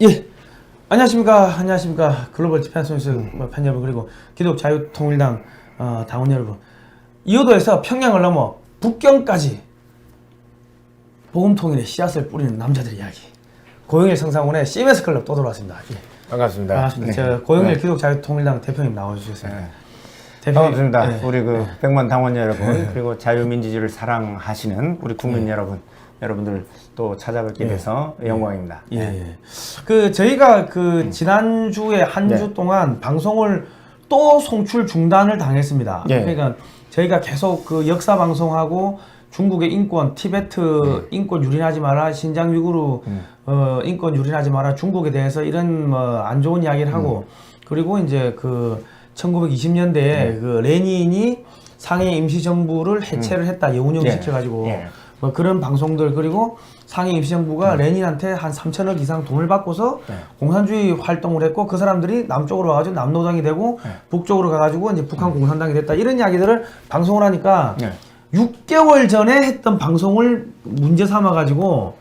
예. 안녕하십니까. 글로벌 디펜스 뉴스 팬 여러분, 그리고 기독 자유통일당 당원 여러분. 이호도에서 평양을 넘어 북경까지 복음통일의 씨앗을 뿌리는 남자들의 이야기. 고영일 성상훈의 CMS 클럽 또 돌아왔습니다. 예. 반갑습니다. 반갑습니다. 저 고영일 기독 자유통일당 대표님 나와주셨습니다. 반갑습니다. 네. 우리 그 100만 당원 여러분, 그리고 자유민주주의를 사랑하시는 우리 국민 여러분들 또 찾아뵙게 돼서 영광입니다. 예. 그 저희가 그 지난주에 한 주 동안 방송을 또 송출 중단을 당했습니다. 그러니까 저희가 계속 그 역사 방송하고 중국의 인권, 티베트 인권 유린하지 마라, 신장 위구르 인권 유린하지 마라, 중국에 대해서 이런 뭐 안 좋은 이야기를 하고, 그리고 이제 그 1920년대에 그 레닌이 상해 임시정부를 해체를 했다, 여운형 시켜가지고 뭐 그런 방송들, 그리고 상해 임시정부가 레닌한테 한 3천억 이상 돈을 받고서 공산주의 활동을 했고, 그 사람들이 남쪽으로 와가지고 남노당이 되고 북쪽으로 가가지고 이제 북한 공산당이 됐다, 이런 이야기들을 방송을 하니까 6개월 전에 했던 방송을 문제 삼아가지고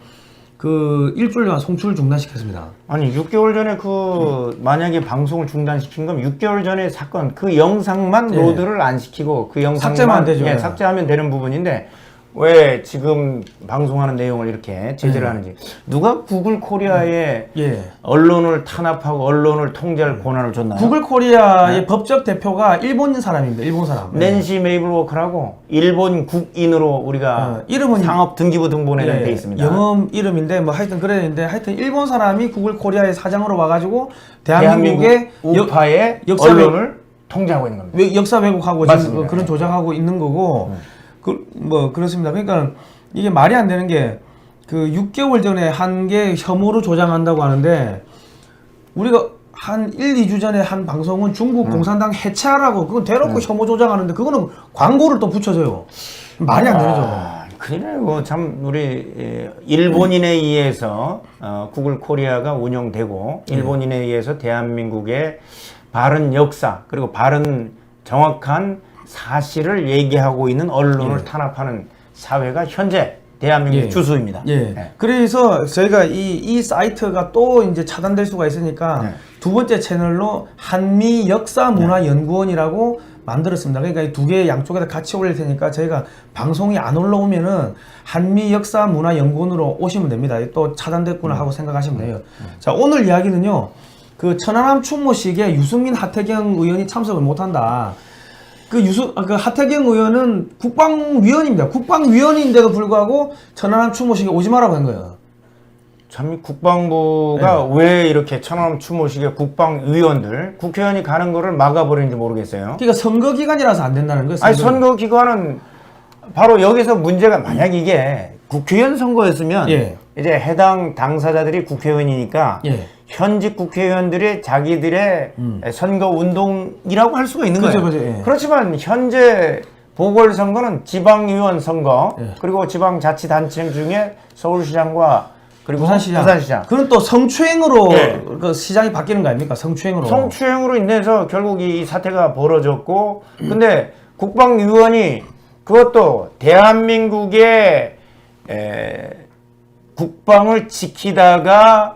그 일주일간 송출을 중단시켰습니다. 아니 6개월 전에 그 만약에 방송을 중단시킨 거면 6개월 전에 사건 그 영상만 로드를 안 시키고 그 영상만 삭제만 되죠. 삭제하면 되는 부분인데 왜 지금 방송하는 내용을 이렇게 제재를 하는지, 누가 구글 코리아에 언론을 탄압하고 언론을 통제할 권한을 줬나요? 구글 코리아의 법적 대표가 일본인 사람입니다. 일본 사람. 낸시 메이블 워커라고 일본 국인으로 우리가 이름은 상업 등기부 등본에 돼 있습니다. 영어 이름인데 뭐 하여튼 그랬는데, 하여튼 일본 사람이 구글 코리아의 사장으로 와가지고 대한민국의 우파의 언론을 통제하고 있는 겁니다. 역사 왜곡하고 지금 그런 조작하고 있는 거고. 뭐 그렇습니다. 그러니까 이게 말이 안 되는 게, 그 6개월 전에 한 게 혐오로 조장한다고 하는데, 우리가 한 1, 2주 전에 한 방송은 중국 공산당 해체하라고, 그건 대놓고 혐오 조장하는데 그거는 광고를 또 붙여줘요. 말이 안 되죠. 그래요. 참 우리 일본인에 의해서 구글 코리아가 운영되고 일본인에 의해서 대한민국의 바른 역사, 그리고 바른 정확한 사실을 얘기하고 있는 언론을 탄압하는 사회가 현재 대한민국 주수입니다. 그래서 저희가 이 사이트가 또 이제 차단될 수가 있으니까 두 번째 채널로 한미 역사 문화 연구원이라고 만들었습니다. 그러니까 이 두 개 양쪽에다 같이 올릴 테니까 저희가 방송이 안 올라오면은 한미 역사 문화 연구원으로 오시면 됩니다. 또 차단됐구나 하고 생각하시면 돼요. 자, 오늘 이야기는요, 그 천안함 추모식에 유승민 하태경 의원이 참석을 못한다. 그 하태경 의원은 국방위원입니다. 국방위원인데도 불구하고 천안함 추모식에 오지 마라고 한 거예요. 참 국방부가 왜 이렇게 천안함 추모식에 국방위원들, 국회의원이 가는 거를 막아버리는지 모르겠어요. 그러니까 선거 기간이라서 안 된다는 거예요. 아니 선거 기간은 바로 여기서 문제가, 만약 이게 국회의원 선거였으면 이제 해당 당사자들이 국회의원이니까 현직 국회의원들이 자기들의 선거 운동이라고 할 수가 있는 거예요. 그렇지만 현재 보궐선거는 지방의원 선거, 그리고 지방자치단체 중에 서울시장과 그리고 부산시장. 그건 또 성추행으로 그 시장이 바뀌는 거 아닙니까? 성추행으로 인해서 결국 이 사태가 벌어졌고, 근데 국방위원이 그것도 대한민국의 국방을 지키다가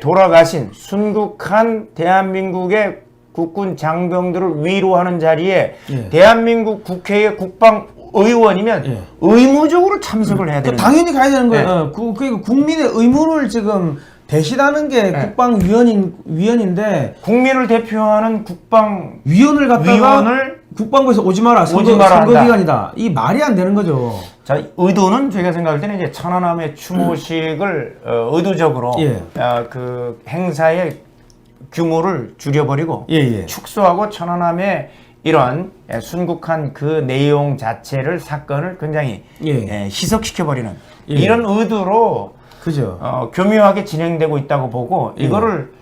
돌아가신 순국한 대한민국의 국군 장병들을 위로하는 자리에 대한민국 국회의 국방의원이면 의무적으로 참석을 해야 되는 거예요. 당연히 가야 되는 거예요. 그러니까 국민의 의무를 지금 대신하는 게 국방위원인데, 국민을 대표하는 국방위원을 갖다가 국방부에서 오지 마라, 선거 기간이다. 이 말이 안 되는 거죠. 자, 의도는 제가 생각할 때는 이제 천안함의 추모식을 의도적으로 그 행사의 규모를 줄여버리고 축소하고 천안함의 이런 순국한 그 내용 자체를, 사건을 굉장히 희석시켜버리는 이런 의도로 교묘하게 진행되고 있다고 보고, 이거를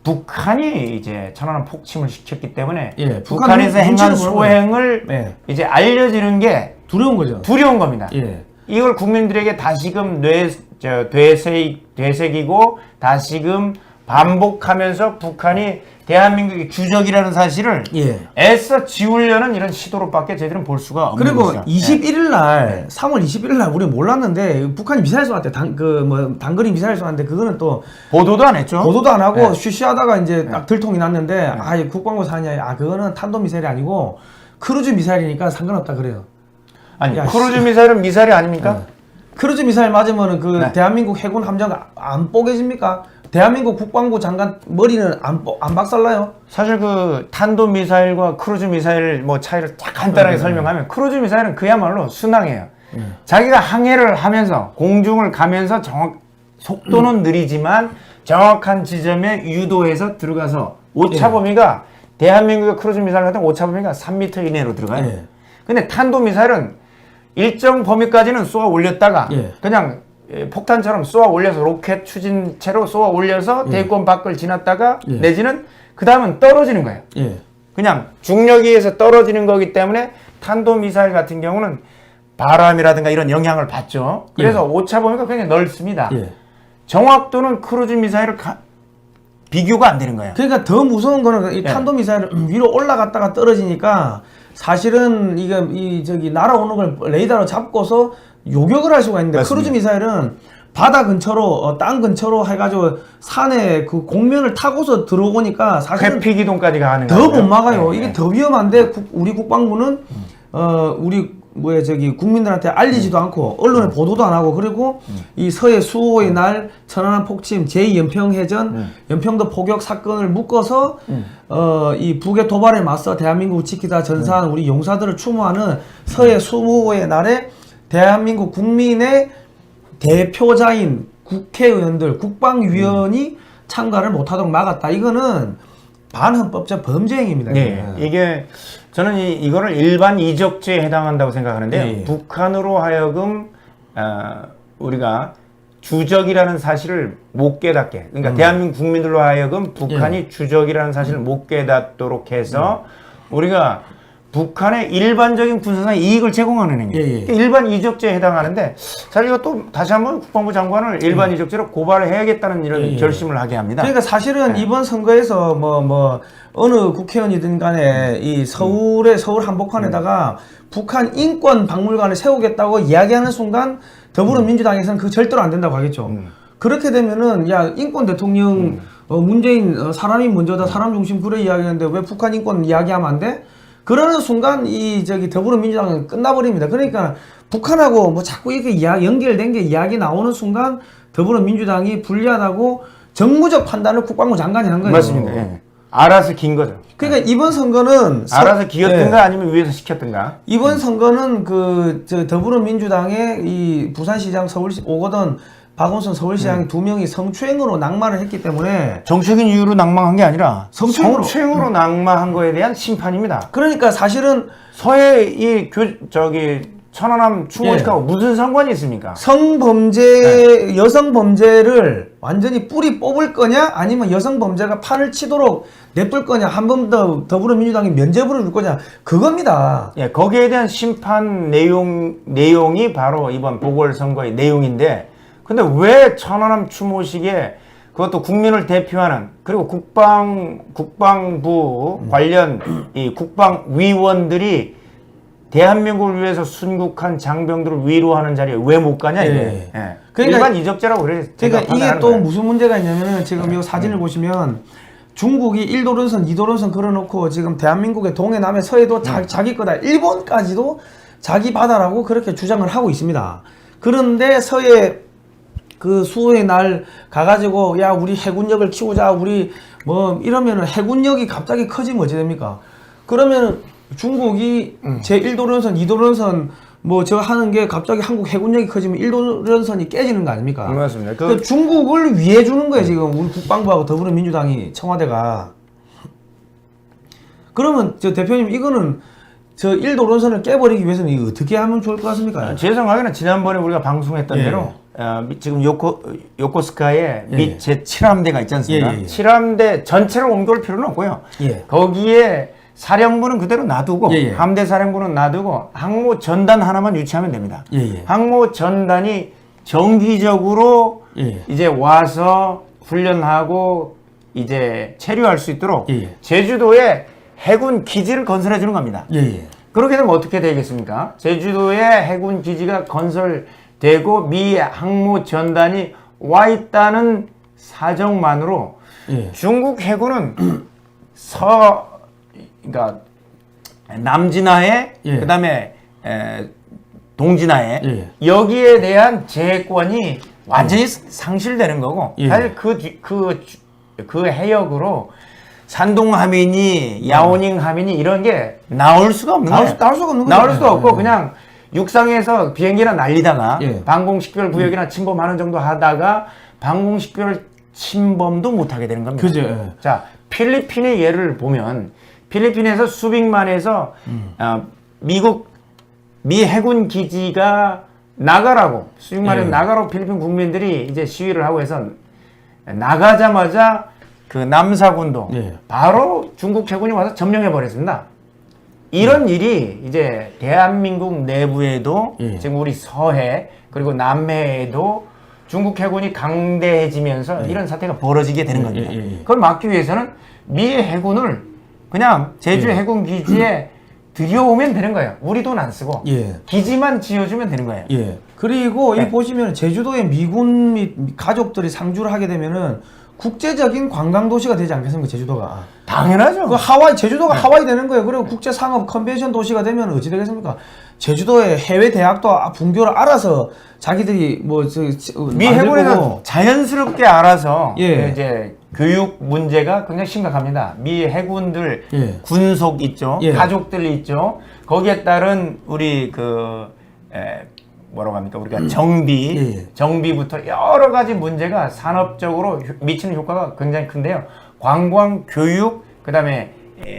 북한이 이제 천안함 폭침을 시켰기 때문에 북한에서 행한 소행을 이제 알려지는 게 두려운 겁니다. 이걸 국민들에게 다시금 되새기고 다시금 반복하면서 북한이 대한민국의 주적이라는 사실을 애써 지우려는 이런 시도로밖에 저희들은 볼 수가 없는 그리고 거죠. 21일 날 3월 21일 날 우리 몰랐는데 북한이 미사일 쏘았대. 단거리 미사일 쏘았는데 그거는 또 보도도 안 했죠. 보도도 안 하고 쉬쉬하다가 이제 딱 들통이 났는데 아, 국방부 사냐. 그거는 탄도 미사일이 아니고 크루즈 미사일이니까 상관없다 그래요. 아니, 크루즈 미사일은 미사일이 아닙니까? 크루즈 미사일 맞으면은 대한민국 해군 함정 안 뽀개집니까? 대한민국 국방부 장관 머리는 안 박살나요? 사실 그 탄도 미사일과 크루즈 미사일 뭐 차이를 딱 간단하게 설명하면 크루즈 미사일은 그야말로 순항이에요. 자기가 항해를 하면서 공중을 가면서 속도는 느리지만 정확한 지점에 유도해서 들어가서 오차 범위가 대한민국의 크루즈 미사일 같은 오차 범위가 3m 이내로 들어가요. 근데 탄도 미사일은 일정 범위까지는 쏘아 올렸다가 그냥 폭탄처럼 쏘아 올려서 로켓 추진체로 쏘아 올려서 대권 밖을 지났다가 내지는 그 다음은 떨어지는 거예요. 그냥 중력에 의해서 떨어지는 거기 때문에 탄도미사일 같은 경우는 바람이라든가 이런 영향을 받죠. 그래서 오차 범위가 굉장히 넓습니다. 정확도는 크루즈 미사일을 비교가 안 되는 거예요. 그러니까 더 무서운 거는 이 탄도미사일은 위로 올라갔다가 떨어지니까 사실은 이게 날아오는 걸 레이더로 잡고서 요격을 할 수가 있는데 맞습니다. 크루즈 미사일은 바다 근처로 땅 근처로 해가지고 산에 그 공면을 타고서 들어오니까 사실 회피기동까지 가는 더 못 막아요. 이게 더 위험한데 우리 국방부는 국민들한테 알리지도 않고 언론에 보도도 안 하고 그리고 이 서해 수호의 날 천안함 폭침 제2연평해전 연평도 포격 사건을 묶어서 이 북의 도발에 맞서 대한민국을 지키다 전사한 우리 용사들을 추모하는 서해 수호의 날에 대한민국 국민의 대표자인 국회의원들, 국방위원이 참가를 못하도록 막았다. 이거는 반헌법적 범죄 행위입니다. 이게 저는 이거를 일반 이적죄에 해당한다고 생각하는데요. 북한으로 하여금 우리가 주적이라는 사실을 못 깨닫게, 그러니까 대한민국 국민들로 하여금 북한이 주적이라는 사실을 못 깨닫도록 해서 우리가 북한의 일반적인 군사상 이익을 제공하는 행위. 일반 이적죄에 해당하는데 사실 이것도 다시 한번 국방부 장관을 일반 이적죄로 고발을 해야겠다는 이런 결심을 하게 합니다. 그러니까 사실은 이번 선거에서 어느 국회의원이든 간에 이 서울 한복판에다가 북한 인권 박물관을 세우겠다고 이야기하는 순간 더불어민주당에서는 그거 절대로 안 된다고 하겠죠. 그렇게 되면은 인권 대통령 문재인 사람이 먼저다 사람 중심 그래 이야기하는데 왜 북한 인권 이야기하면 안 돼? 그러는 순간 더불어민주당은 끝나버립니다. 그러니까 북한하고 자꾸 이렇게 연결된 게 이야기 나오는 순간 더불어민주당이 불리하다고 정무적 판단을 국방부 장관이 한 거예요. 맞습니다. 알아서 긴 거죠. 그러니까 이번 선거는 알아서 기었든가 아니면 위에서 시켰든가. 이번 선거는 더불어민주당의 이 부산시장 오거돈 박원순 서울시장 두 명이 성추행으로 낙마를 했기 때문에 정치적인 이유로 낙마한 게 아니라 성추행으로 낙마한 거에 대한 심판입니다. 그러니까 사실은 서해 천안함 추모식하고 무슨 상관이 있습니까? 성범죄 여성 범죄를 완전히 뿌리 뽑을 거냐 아니면 여성 범죄가 판을 치도록 냅둘 거냐 한 번 더 더불어민주당이 면죄부를 줄 거냐 그겁니다. 거기에 대한 심판 내용이 바로 이번 보궐선거의 내용인데 근데 왜 천안함 추모식에 그것도 국민을 대표하는 그리고 국방부 관련 이 국방위원들이 대한민국을 위해서 순국한 장병들을 위로하는 자리에 왜 못 가냐 이게. 그러니까 일반 이적죄라고 그래. 그러니까 이게 또 무슨 문제가 있냐면은 지금 이 사진을 보시면 중국이 1도론선, 2도론선 걸어놓고 지금 대한민국의 동해, 남해, 서해도 자기 거다. 일본까지도 자기 바다라고 그렇게 주장을 하고 있습니다. 그런데 서해 수호의 날 가가지고 우리 해군력을 키우자 우리 이러면은 해군력이 갑자기 커지면 어찌 됩니까? 그러면 중국이 제1도련선, 2도련선 저거 하는 게 갑자기 한국 해군력이 커지면 1도련선이 깨지는 거 아닙니까? 맞습니다. 그러니까 중국을 위해 주는 거예요 지금 우리 국방부하고 더불어민주당이 청와대가. 그러면 대표님 이거는 1도련선을 깨버리기 위해서는 이거 어떻게 하면 좋을 것 같습니까? 제 생각에는 지난번에 우리가 방송했던 대로 지금 요코스카에 미 제7함대가 있지 않습니까? 7함대 전체를 옮겨올 필요는 없고요. 거기에 사령부는 그대로 놔두고 함대 사령부는 놔두고 항모 전단 하나만 유치하면 됩니다. 항모 전단이 정기적으로 이제 와서 훈련하고 이제 체류할 수 있도록 예. 제주도에 해군 기지를 건설해 주는 겁니다. 예. 그렇게 되면 어떻게 되겠습니까? 제주도에 해군 기지가 건설되고 미 항모 전단이 와 있다는 사정만으로 예. 중국 해군은 그러니까 남진하에 예. 그다음에 동진하에 예. 여기에 대한 제해권이 완전히 상실되는 거고 예. 사실 그 해역으로 산동 하민이 야오닝 하민이 이런 게 나올 수가 없는 거예요. 나올 수가 없는 거예요. 나올 수가 없고 그냥 육상에서 비행기나 날리다가 예. 방공식별 구역이나 침범하는 정도 하다가 방공식별 침범도 못하게 되는 겁니다. 그죠. 예. 자, 필리핀의 예를 보면 필리핀에서 수빅만에서 미 해군 기지가 나가라고 수빅만에서 예. 나가라고 필리핀 국민들이 이제 시위를 하고 해서 나가자마자 그 남사군도 예. 바로 중국 해군이 와서 점령해 버렸습니다. 이런 일이 이제 대한민국 내부에도 예. 지금 우리 서해 그리고 남해에도 중국 해군이 강대해지면서 이런 사태가 벌어지게 되는 겁니다. 그걸 막기 위해서는 미 해군을 그냥 제주 해군 기지에 들여오면 되는 거예요. 우리 돈 안 쓰고 기지만 지어주면 되는 거예요. 예. 그리고 이 보시면 제주도에 미군 및 가족들이 상주를 하게 되면은 국제적인 관광 도시가 되지 않겠습니까? 제주도가. 당연하죠. 그 하와이 제주도가 하와이 되는 거예요. 그리고 국제 상업 컨벤션 도시가 되면 어찌 되겠습니까? 제주도의 해외 대학도 분교를 알아서 자기들이 미 해군에서 자연스럽게 알아서 예. 이제 교육 문제가 굉장히 심각합니다. 미 해군들 예. 군속 있죠, 예. 가족들 있죠. 거기에 따른 우리 뭐라고 합니까? 우리가 정비부터 여러 가지 문제가 산업적으로 미치는 효과가 굉장히 큰데요. 관광, 교육, 그다음에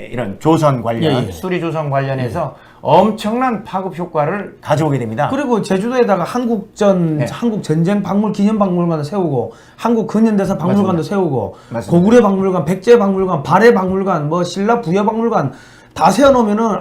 이런 조선 관련, 수리 조선 관련해서 엄청난 파급 효과를 가져오게 됩니다. 그리고 제주도에다가 한국 전쟁 박물 기념 박물관을 세우고 한국 근현대사 박물관도 세우고 고구려 박물관, 백제 박물관, 발해 박물관, 신라 부여 박물관 다 세워놓으면은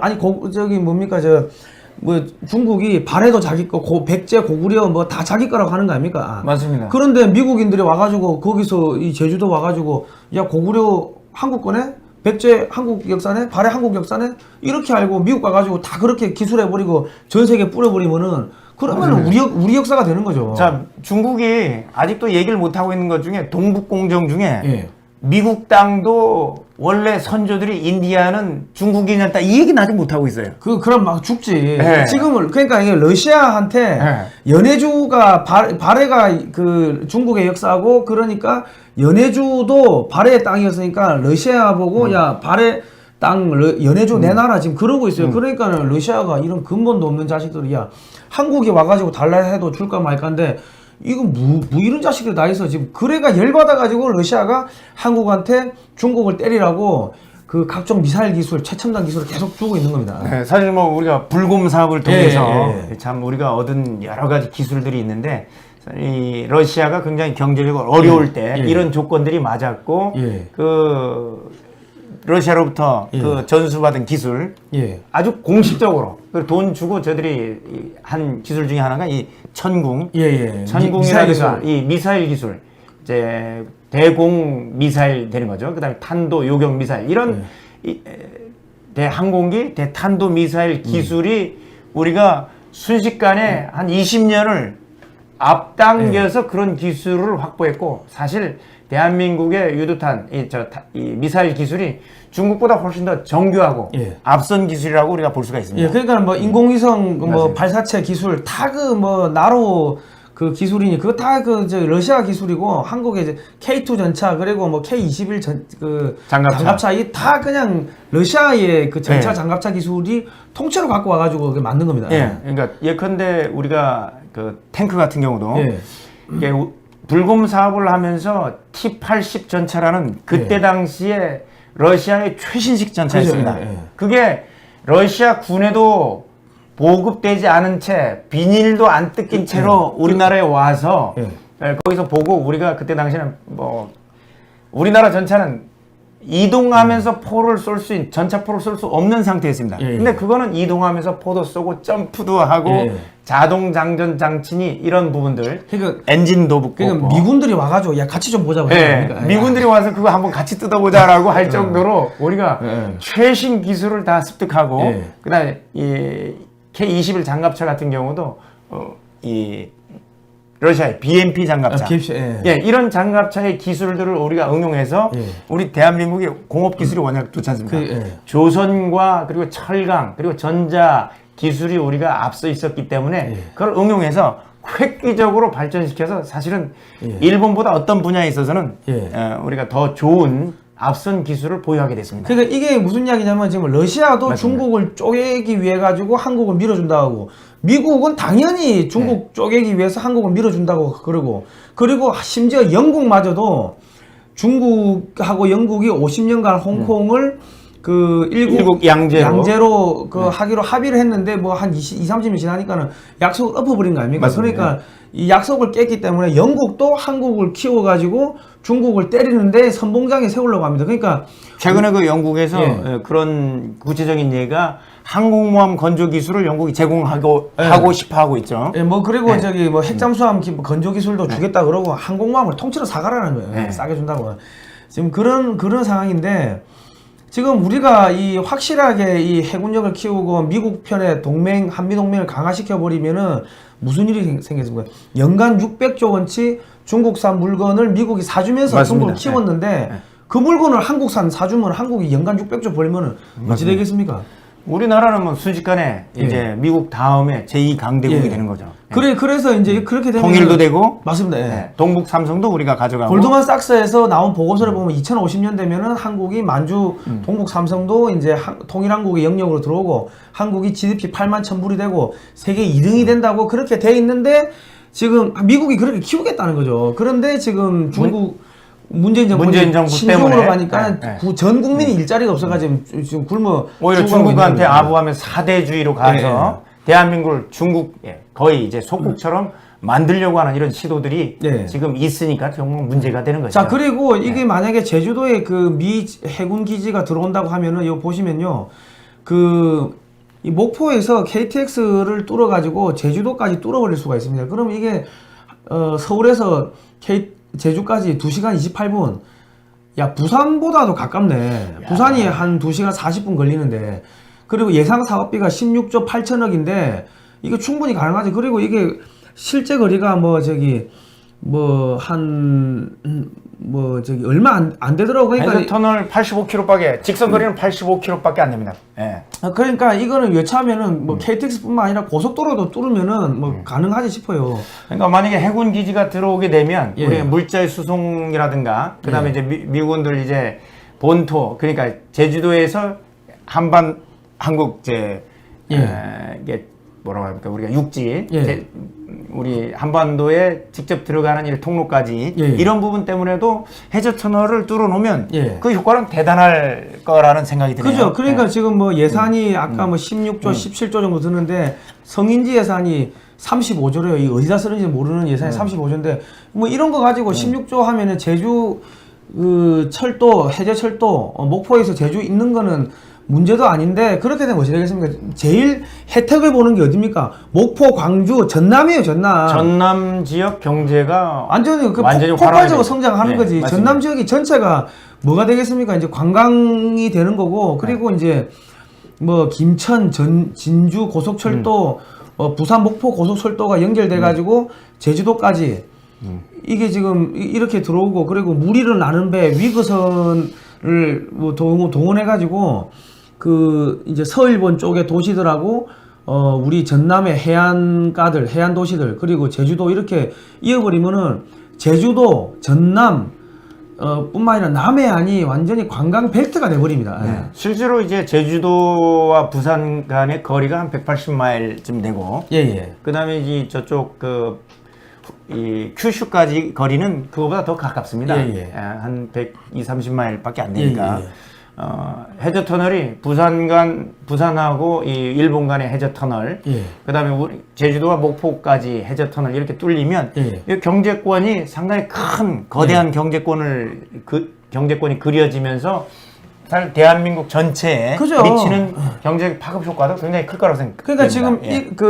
중국이 발해도 자기 거, 백제, 고구려 다 자기 거라고 하는 거 아닙니까? 맞습니다. 그런데 미국인들이 와가지고 거기서 이 제주도 와가지고 야 고구려 한국 거네? 백제 한국 역사네? 발해 한국 역사네? 이렇게 알고 미국 가가지고 다 그렇게 기술해버리고 전 세계에 뿌려버리면은 그러면 우리 역사가 되는 거죠. 자, 중국이 아직도 얘기를 못하고 있는 것 중에 동북공정 중에 미국 땅도 원래 선조들이 인디아는 중국인이었다 이 얘기는 아직 못하고 있어요. 그럼 막 죽지. 지금은 그러니까 이게 러시아한테 연해주가 발해가 중국의 역사고 그러니까 연해주도 발해의 땅이었으니까 러시아 보고 야 발해 땅 연해주 내 나라 지금 그러고 있어요. 그러니까 러시아가 이런 근본도 없는 자식들이 야 한국이 와가지고 달라 해도 줄까 말까인데 이거 뭐 이런 자식들 다 있어. 지금 그래가 열받아가지고 러시아가 한국한테 중국을 때리라고 그 각종 미사일 기술, 최첨단 기술을 계속 주고 있는 겁니다. 네, 사실 우리가 불곰 사업을 통해서 참 우리가 얻은 여러 가지 기술들이 있는데 이 러시아가 굉장히 경제적으로 어려울 때 이런 조건들이 맞았고 러시아로부터 그 전수받은 기술 아주 공식적으로 돈 주고 저들이 한 기술 중에 하나가 이 천궁이라든가 이 미사일 기술 이제 대공 미사일 되는 거죠. 그다음에 탄도 요격 미사일 이런 대항공기 대탄도 미사일 기술이 우리가 순식간에 한 20년을 앞당겨서 그런 기술을 확보했고 사실 대한민국의 유도탄, 이 미사일 기술이 중국보다 훨씬 더 정교하고 앞선 기술이라고 우리가 볼 수가 있습니다. 그러니까 인공위성 발사체 기술 다 나로 기술이니 그거 다 러시아 기술이고 한국의 이제 K2 전차 그리고 K21 장갑차 이 다 그냥 러시아의 그 전차 장갑차 기술이 통째로 갖고 와가지고 만든 겁니다. 그러니까 예컨대 우리가 그 탱크 같은 경우도 이게 불곰 사업을 하면서 T-80 전차라는 그때 당시에 러시아의 최신식 전차였습니다. 그게 러시아 군에도 보급되지 않은 채 비닐도 안 뜯긴 채로 우리나라에 와서 거기서 보고 우리가 그때 당시에는 우리나라 전차는 이동하면서 포를 쏠 수 있는 전차포를 쏠 수 없는 상태였습니다. 근데 그거는 이동하면서 포도 쏘고 점프도 하고 자동 장전 장치니 이런 부분들, 그러니까 엔진도 붙고. 그러니까 미군들이 와가지고 야 같이 좀 보자고. 네, 그러니까, 미군들이 와서 그거 한번 같이 뜯어보자라고 할 정도로 우리가 최신 기술을 다 습득하고, 그다음에 이 K-21 장갑차 같은 경우도 이 러시아의 BMP 장갑차, 예, 이런 장갑차의 기술들을 우리가 응용해서 우리 대한민국의 공업 기술이 워낙 좋지 않습니까? 조선과 그리고 철강 그리고 전자 기술이 우리가 앞서 있었기 때문에 그걸 응용해서 획기적으로 발전시켜서 사실은 일본보다 어떤 분야에 있어서는 우리가 더 좋은 앞선 기술을 보유하게 됐습니다. 그러니까 이게 무슨 이야기냐면 지금 러시아도 맞습니다. 중국을 쪼개기 위해 가지고 한국을 밀어준다고, 미국은 당연히 중국 쪼개기 위해서 한국을 밀어준다고 그러고, 그리고 심지어 영국마저도 중국하고 영국이 50년간 홍콩을 그 일국 양제로 그 하기로 합의를 했는데 뭐 한 30년 지나니까는 약속을 엎어버린 거 아닙니까? 맞습니다. 그러니까 이 약속을 깼기 때문에 영국도 한국을 키워가지고 중국을 때리는데 선봉장에 세우려고 합니다. 그러니까 최근에 그 영국에서 그런 구체적인 예가 항공모함 건조 기술을 영국이 제공하고 하고 싶어 하고 있죠. 뭐 그리고 저기 뭐 핵잠수함 건조 기술도 주겠다 그러고 항공모함을 통째로 사가라는 거예요. 싸게 준다고. 지금 그런 상황인데. 지금 우리가 이 확실하게 이 해군력을 키우고 미국 편의 동맹, 한미동맹을 강화시켜 버리면은 무슨 일이 생겼습니까? 연간 600조 원치 중국산 물건을 미국이 사주면서 중국을 키웠는데 그 물건을 한국산 사주면 한국이 연간 600조 벌면은 어찌 되겠습니까? 우리나라는 뭐 순식간에 이제 미국 다음에 제2강대국이 되는 거죠. 그래서 이제 그렇게 되면 통일도 되고 맞습니다. 동북 삼성도 우리가 가져가고. 골드만 삭스에서 나온 보고서를 보면 2050년 되면은 한국이 만주 동북 삼성도 이제 통일한국의 영역으로 들어오고 한국이 GDP 8만 1,000불이 되고 세계 2등이 된다고 그렇게 돼 있는데 지금 미국이 그렇게 키우겠다는 거죠. 그런데 지금 중국 문재인 정부 신중으로 가니까 전 국민이 일자리가 없어가지고 지금 굶어 오히려 중국한테 아부하면 사대주의로 가서 대한민국을 중국 거의 이제 속국처럼 만들려고 하는 이런 시도들이 지금 있으니까 정말 문제가 되는 거죠. 자, 그리고 이게 만약에 제주도에 그 미 해군 기지가 들어온다고 하면은 이거 보시면요, 이 목포에서 KTX를 뚫어가지고 제주도까지 뚫어버릴 수가 있습니다. 그럼 이게 서울에서 제주까지 2시간 28분. 야, 부산보다도 가깝네. 부산이 한 2시간 40분 걸리는데. 그리고 예상 사업비가 16조 8천억인데 이거 충분히 가능하지. 그리고 이게 실제 거리가 얼마 안 되더라고. 그러니까 해저터널 85km밖에, 직선 거리는 85km밖에 안 됩니다. 그러니까 이거는 여차하면은 뭐 KTX뿐만 아니라 고속도로도 뚫으면은 뭐 가능하지 싶어요. 그러니까 만약에 해군 기지가 들어오게 되면 우리 물자의 수송이라든가 그다음에 이제 미군들 이제 본토, 그러니까 제주도에서 한국 이게 뭐라고 합니까? 우리가 육지, 우리 한반도에 직접 들어가는 이 통로까지 이런 부분 때문에도 해저터널을 뚫어놓으면 그 효과는 대단할 거라는 생각이 드네요. 그죠. 그러니까 지금 뭐 예산이 아까 뭐 16조, 17조 정도 드는데 성인지 예산이 35조래요. 이 어디다 쓰는지 모르는 예산이 35조인데 뭐 이런 거 가지고 16조 하면은 제주 그 철도, 해저철도, 목포에서 제주 있는 거는 문제도 아닌데 그렇게 되면 어찌 되겠습니까? 제일 혜택을 보는 게 어딥니까? 목포, 광주, 전남이에요, 전남. 전남 지역 경제가 완전히 폭발적으로 성장하는 거지. 맞습니다. 전남 지역이 전체가 뭐가 되겠습니까? 이제 관광이 되는 거고, 그리고 이제 뭐 김천, 진주 고속철도, 부산, 목포 고속철도가 연결돼가지고 제주도까지 이게 지금 이렇게 들어오고, 그리고 무리를 나는 배 위그선을 뭐 동원해가지고 이제 서일본 쪽의 도시들하고 우리 전남의 해안가들, 해안 도시들, 그리고 제주도 이렇게 이어버리면은 제주도, 전남 뿐만 아니라 남해안이 완전히 관광 벨트가 돼버립니다. 실제로 이제 제주도와 부산 간의 거리가 한 180마일쯤 되고, 그 다음에 이제 저쪽 이 큐슈까지 거리는 그거보다 더 가깝습니다. 한 120, 30마일밖에 안 되니까. 해저터널이 부산하고 이 일본 간의 해저터널, 그 다음에 우리 제주도와 목포까지 해저터널 이렇게 뚫리면 이 경제권이 상당히 큰 거대한 경제권이 그려지면서 대한민국 전체에 그죠. 미치는 경제 파급 효과도 굉장히 클 거라고 생각합니다. 그러니까 지금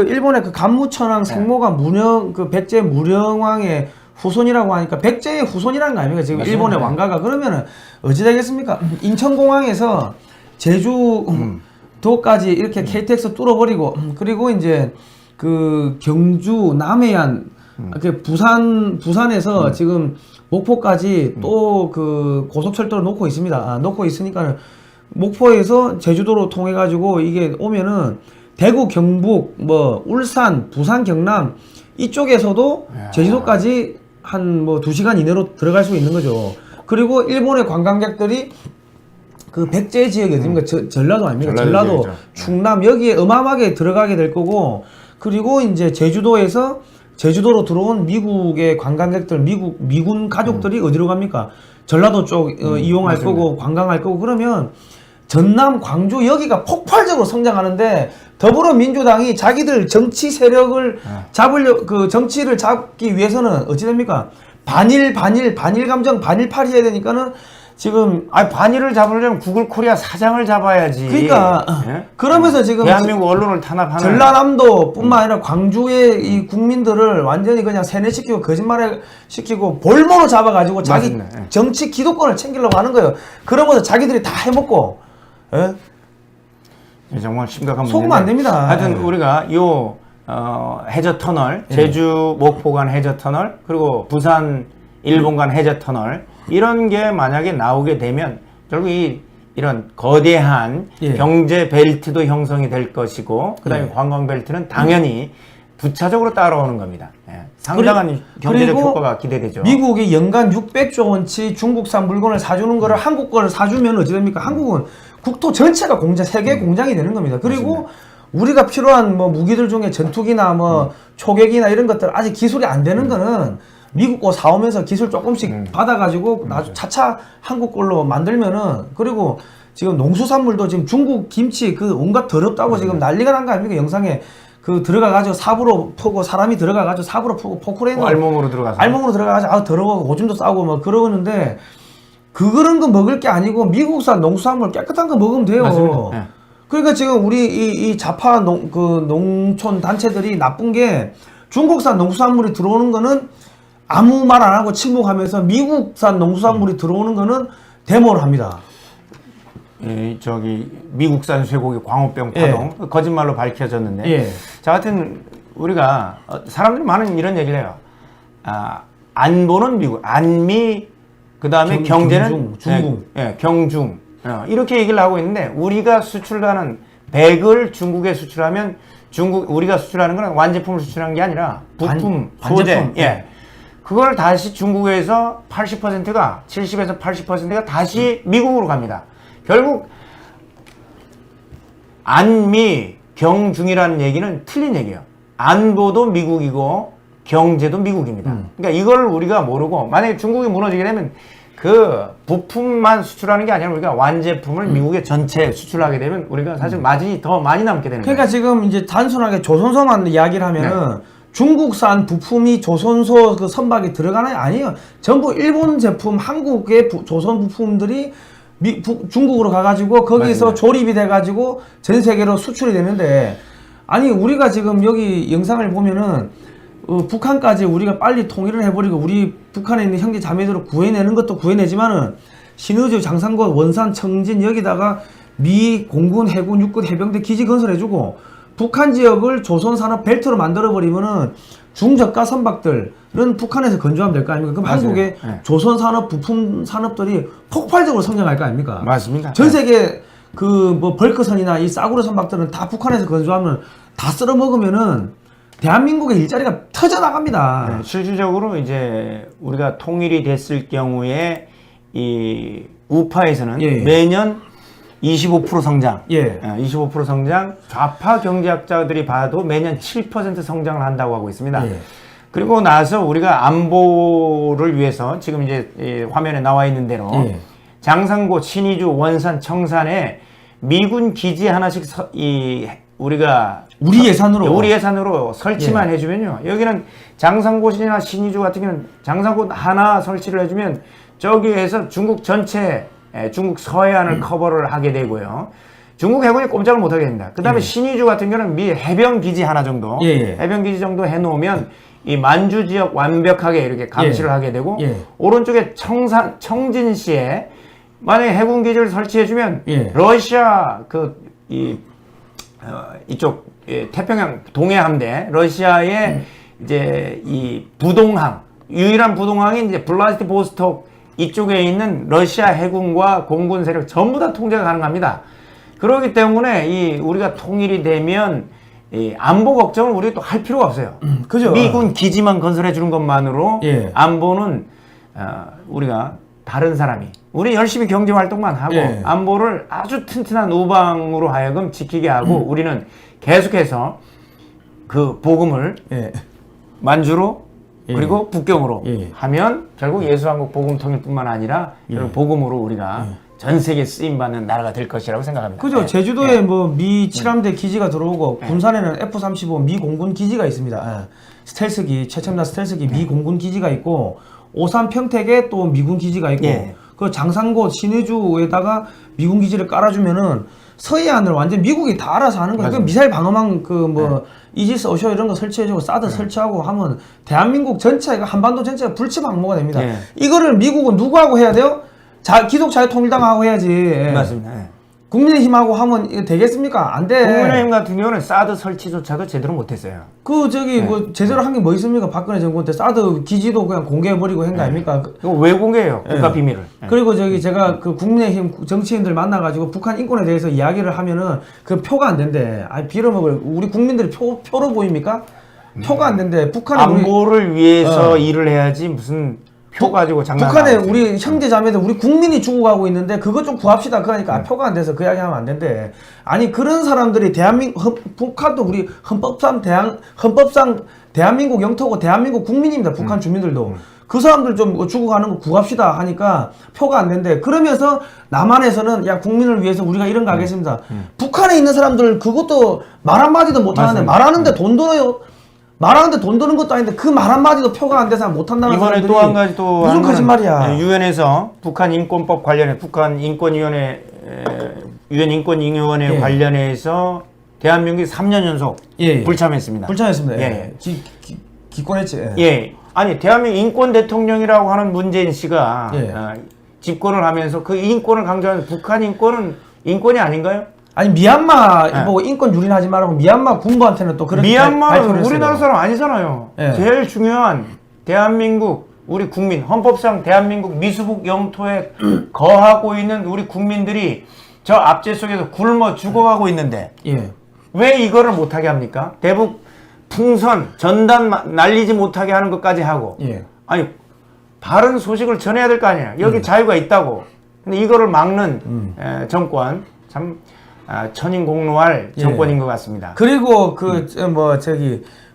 일본의 그 간무천왕 생모가 무령 그 백제 무령왕의 후손이라고 하니까 백제의 후손이라는 거 아닙니까? 지금 맞습니다. 일본의 왕가가 그러면은 어찌 되겠습니까? 인천공항에서 제주도까지 이렇게 KTX 뚫어버리고 그리고 이제 그 경주 남해안 그 부산에서 지금 목포까지 또 그 고속철도를 놓고 있습니다. 놓고 있으니까 목포에서 제주도로 통해 가지고 이게 오면은 대구, 경북, 뭐 울산, 부산, 경남 이쪽에서도 제주도까지 한 뭐 2시간 이내로 들어갈 수 있는 거죠. 그리고 일본의 관광객들이 그 백제 지역이 어디입니까? 전라도 아닙니까? 전라도, 지역이죠. 충남 여기에 어마어마하게 들어가게 될 거고 그리고 이제 제주도에서 제주도로 들어온 미국의 관광객들, 미군 가족들이 어디로 갑니까? 전라도 쪽 이용할 맞습니다. 거고 관광할 거고 그러면 전남, 광주 여기가 폭발적으로 성장하는데 더불어민주당이 자기들 정치 세력을 그 정치를 잡기 위해서는 어찌 됩니까? 반일 감정, 반일파리 해야 되니까는 지금 반일을 잡으려면 구글 코리아 사장을 잡아야지. 그러니까 그러면서 지금 대한민국 언론을 탄압하는 전라남도뿐만 아니라 광주의 이 국민들을 완전히 그냥 세뇌시키고 거짓말을 시키고 볼모로 잡아가지고 자기 맞습니다. 정치 기득권을 챙기려고 하는 거예요. 그러면서 자기들이 다 해먹고 정말 심각한 문제인데 속으면 안 됩니다. 하여튼 우리가 요 해저 터널, 제주 목포 간 해저 터널, 그리고 부산 일본 간 해저 터널 이런 게 만약에 나오게 되면 결국 이런 거대한 경제 벨트도 형성이 될 것이고 그다음에 관광 벨트는 당연히 부차적으로 따라오는 겁니다. 상당한 경제적 효과가 기대되죠. 미국이 연간 600조 원치 중국산 물건을 사주는 거를 한국 거를 사주면 어찌 됩니까? 한국은 국토 전체가 세계 공장이 되는 겁니다. 그리고 맞습니다. 우리가 필요한 뭐 무기들 중에 전투기나 뭐 초계기나 이런 것들 아직 기술이 안 되는 거는 미국 거 사오면서 기술 조금씩 받아가지고 차차 한국 걸로 만들면은 그리고 지금 농수산물도 지금 중국 김치 그 온갖 더럽다고 지금 난리가 난 거 아닙니까? 영상에 그 들어가가지고 삽으로 퍼고 사람이 들어가가지고 삽으로 퍼고 포크레인 알몸으로 들어가서 알몸으로 들어가가지고 더러워 오줌도 싸고 뭐 그러는데 그런 거 먹을 게 아니고 미국산 농수산물 깨끗한 거 먹으면 돼요. 그러니까 지금 우리 이 좌파 농촌 단체들이 나쁜 게 중국산 농수산물이 들어오는 거는 아무 말 안 하고 침묵하면서 미국산 농수산물이 들어오는 거는 데모를 합니다. 미국산 쇠고기 광우병 파동 거짓말로 밝혀졌는데 자, 하여튼 우리가 사람들이 많은 이런 얘기를 해요. 안보는 미국, 안미 그다음에 경제는 중국, 경중 이렇게 얘기를 하고 있는데 우리가 수출하는 백을 중국에 수출하면 우리가 수출하는 건 완제품을 수출하는 게 아니라 부품, 소재, 그걸 다시 중국에서 80%가 70에서 80%가 다시 미국으로 갑니다. 결국 안미 경중이라는 얘기는 틀린 얘기예요. 안보도 미국이고 경제도 미국입니다. 그러니까 이걸 우리가 모르고 만약에 중국이 무너지게 되면 그 부품만 수출하는 게 아니라 우리가 완제품을 미국에 전체 수출하게 되면 우리가 사실 마진이 더 많이 남게 되는 거예요. 그러니까 지금 이제 단순하게 조선소만 이야기를 하면은 중국산 부품이 조선소 그 선박에 들어가나요? 아니에요. 전부 일본 제품, 한국의 조선 부품들이 중국으로 가가지고 거기서 맞습니다. 조립이 돼가지고 전 세계로 수출이 되는데 아니 우리가 지금 여기 영상을 보면은 북한까지 우리가 빨리 통일을 해버리고 우리 북한에 있는 형제 자매들을 구해내는 것도 구해내지만은 신의주, 장산고, 원산, 청진 여기다가 미 공군, 해군, 육군, 해병대 기지 건설해주고 북한 지역을 조선산업 벨트로 만들어버리면은 중저가 선박들은 북한에서 건조하면 될 거 아닙니까? 그럼 맞아요. 한국의 조선산업, 부품 산업들이 폭발적으로 성장할 거 아닙니까? 맞습니다. 전 세계 그 뭐 벌크선이나 이 싸구려 선박들은 다 북한에서 건조하면 다 쓸어 먹으면은 대한민국의 일자리가 터져나갑니다. 실질적으로 이제 우리가 통일이 됐을 경우에 이 우파에서는 매년 25% 성장, 25% 성장, 좌파 경제학자들이 봐도 매년 7% 성장을 한다고 하고 있습니다. 그리고 나서 우리가 안보를 위해서 지금 이제 화면에 나와 있는 대로 장산고, 신의주, 원산, 청산에 미군 기지 하나씩 우리가 우리 예산으로 설치만 해주면요. 여기는 장산고시나 신의주 같은 경우는 장산고 하나 설치를 해주면 저기에서 중국 전체 중국 서해안을 커버를 하게 되고요. 중국 해군이 꼼짝을 못하게 됩니다. 그 다음에 신의주 같은 경우는 미 해병 기지 하나 정도, 해병 기지 정도 해놓으면 이 만주 지역 완벽하게 이렇게 감시를 하게 되고, 오른쪽에 청진시에 만약에 해군 기지를 설치해주면 러시아 이쪽 태평양 동해 함대, 러시아의 이제 이 부동항, 유일한 부동항이 이제 블라디보스톡 이쪽에 있는 러시아 해군과 공군 세력 전부 다 통제가 가능합니다. 그렇기 때문에 우리가 통일이 되면 이 안보 걱정을 우리가 또 할 필요가 없어요. 그죠? 미군 기지만 건설해 주는 것만으로 안보는 우리가 다른 사람이 우리 열심히 경제 활동만 하고 안보를 아주 튼튼한 우방으로 하여금 지키게 하고 우리는 계속해서 그 복음을 만주로 그리고 북경으로 하면 결국 예수한국 복음 통일뿐만 아니라 복음으로 우리가 전 세계 쓰임 받는 나라가 될 것이라고 생각합니다. 그죠? 제주도에 뭐 미 7함대 기지가 들어오고 군산에는 F-35 미 공군 기지가 있습니다. 스텔스기, 최첨단 스텔스기 미 공군 기지가 있고 오산 평택에 또 미군 기지가 있고 그 장산고 신의주에다가 미군 기지를 깔아주면은 서해안을 완전 미국이 다 알아서 하는 거예요. 그 미사일 방어망 이지스 어쇼 이런 거 설치해주고 사드 설치하고 하면 대한민국 전체가 한반도 전체가 불치방모가 됩니다. 이거를 미국은 누구하고 해야 돼요? 기독자유통일당하고 해야지. 맞습니다. 국민의힘하고 하면 이거 되겠습니까? 안 돼. 국민의힘 같은 경우는 사드 설치조차도 제대로 못했어요. 뭐 제대로 한 게 뭐 있습니까? 박근혜 정권 때 사드 기지도 그냥 공개해버리고 한 거 아닙니까? 이거 왜 공개해요? 국가 비밀을. 그리고 제가 그 국민의힘 정치인들 만나가지고 북한 인권에 대해서 이야기를 하면은 그 표가 안 된대. 빌어먹을 우리 국민들이 표로 보입니까? 표가 안 된대. 북한에 안보를 위해서 일을 해야지 무슨 표 가지고 장난. 북한에 우리 형제 자매들 우리 국민이 죽어가고 있는데 그것 좀 구합시다. 그러니까 표가 안 돼서 그 이야기 하면 안 된대. 아니 그런 사람들이 북한도 우리 헌법상 대한민국 영토고 대한민국 국민입니다. 북한 주민들도. 그 사람들 좀 죽어가는 거 구합시다 하니까 표가 안 된대. 그러면서 남한에서는 야 국민을 위해서 우리가 이런 거 하겠습니다. 북한에 있는 사람들 그것도 말 한마디도 못하는데 말하는데 돈 들어요. 말하는데 돈 드는 것도 아닌데 그 말 한마디도 표가 안 돼서 못한다는 이번에 또 한 가지 또 무슨 거짓말이야. 유엔에서 북한 인권법 관련해 북한 인권위원회 유엔 인권위원회 관련해서 대한민국이 3년 연속 불참했습니다. 불참했습니다. 기권했지. 아니 대한민국 인권 대통령이라고 하는 문재인 씨가 집권을 하면서 그 인권을 강조하는 북한 인권은 인권이 아닌가요? 아니 미얀마 보고 인권 유린하지 말라고 미얀마 군부한테는 또 그렇게 미얀마는 우리나라 사람 아니잖아요. 제일 중요한 대한민국 우리 국민 헌법상 대한민국 미수북 영토에 거하고 있는 우리 국민들이 저 압제 속에서 굶어 죽어가고 있는데 왜 이거를 못하게 합니까? 대북 풍선 전단 날리지 못하게 하는 것까지 하고 아니 바른 소식을 전해야 될 거 아니에요. 여기 자유가 있다고. 근데 이거를 막는 정권 참 천인공노할 정권인 것 같습니다. 그리고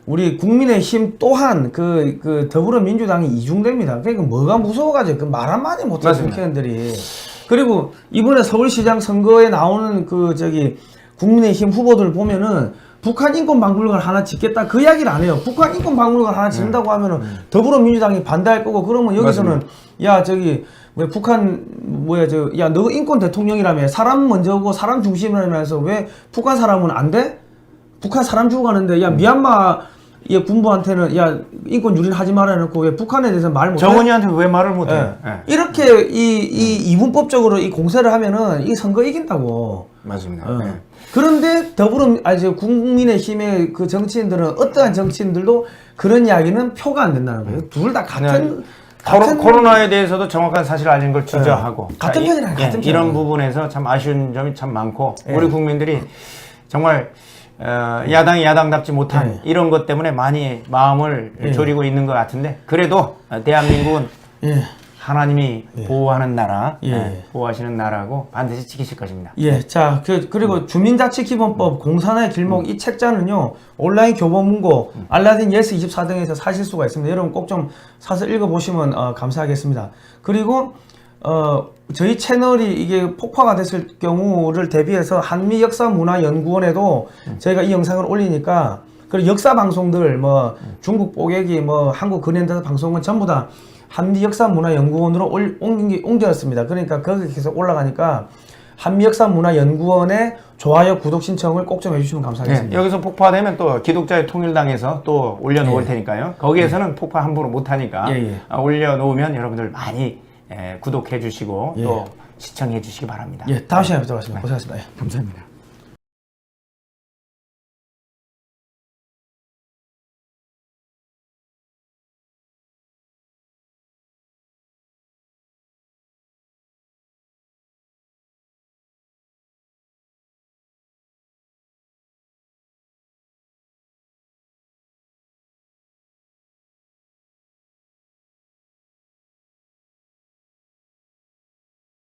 우리 국민의힘 또한 그 더불어민주당이 이중됩니다. 그러니까 뭐가 무서워가지고 그 말 한마디 못해요 국회의원들이. 그리고 이번에 서울시장 선거에 나오는 국민의힘 후보들 보면은 북한 인권박물관 하나 짓겠다 그 이야기를 안 해요. 북한 인권박물관 하나 짓는다고 하면은 더불어민주당이 반대할 거고 그러면 여기서는 왜 북한 너 인권 대통령이라며 사람 먼저 오고 사람 중심이라면서 왜 북한 사람은 안 돼? 북한 사람 죽어가는데 미얀마 군부한테는 인권 유린하지 말아 놓고 왜 북한에 대해서 말 못해? 정은이한테 왜 말을 못해? 이렇게 이분법적으로 이 공세를 하면은 이 선거 이긴다고. 맞습니다. 그런데 국민의힘의 그 정치인들은 어떠한 정치인들도 그런 이야기는 표가 안 된다는 거예요. 둘 다 같은 코로나에 대해서도 정확한 사실을 알린 걸 주저하고 같은 편이랑 같은 편. 이런 부분에서 참 아쉬운 점이 참 많고 우리 국민들이 정말 야당이 야당답지 못한 이런 것 때문에 많이 마음을 졸이고 있는 것 같은데 그래도 대한민국은 하나님이 보호하는 나라, 보호하시는 나라고 반드시 지키실 것입니다. 자, 그리고 주민자치기본법 공산의 길목 이 책자는요 온라인 교보문고 알라딘 예스 24 등에서 사실 수가 있습니다. 여러분 꼭 좀 사서 읽어보시면 감사하겠습니다. 그리고 저희 채널이 이게 폭파가 됐을 경우를 대비해서 한미역사문화연구원에도 저희가 이 영상을 올리니까 그리고 역사 방송들 뭐 중국 뽀개기 뭐 한국 근현대 방송은 전부 다 한미역사문화연구원으로 옮겼습니다. 그러니까 거기 계속 올라가니까 한미역사문화연구원의 좋아요, 구독 신청을 꼭 좀 해주시면 감사하겠습니다. 여기서 폭파되면 또 기독자의 통일당에서 또 올려놓을 테니까요. 거기에서는 폭파 함부로 못하니까 올려놓으면 여러분들 많이 구독해 주시고 또 시청해 주시기 바랍니다. 다음 시간에 뵙도록 하겠습니다. 고생하셨습니다. 감사합니다.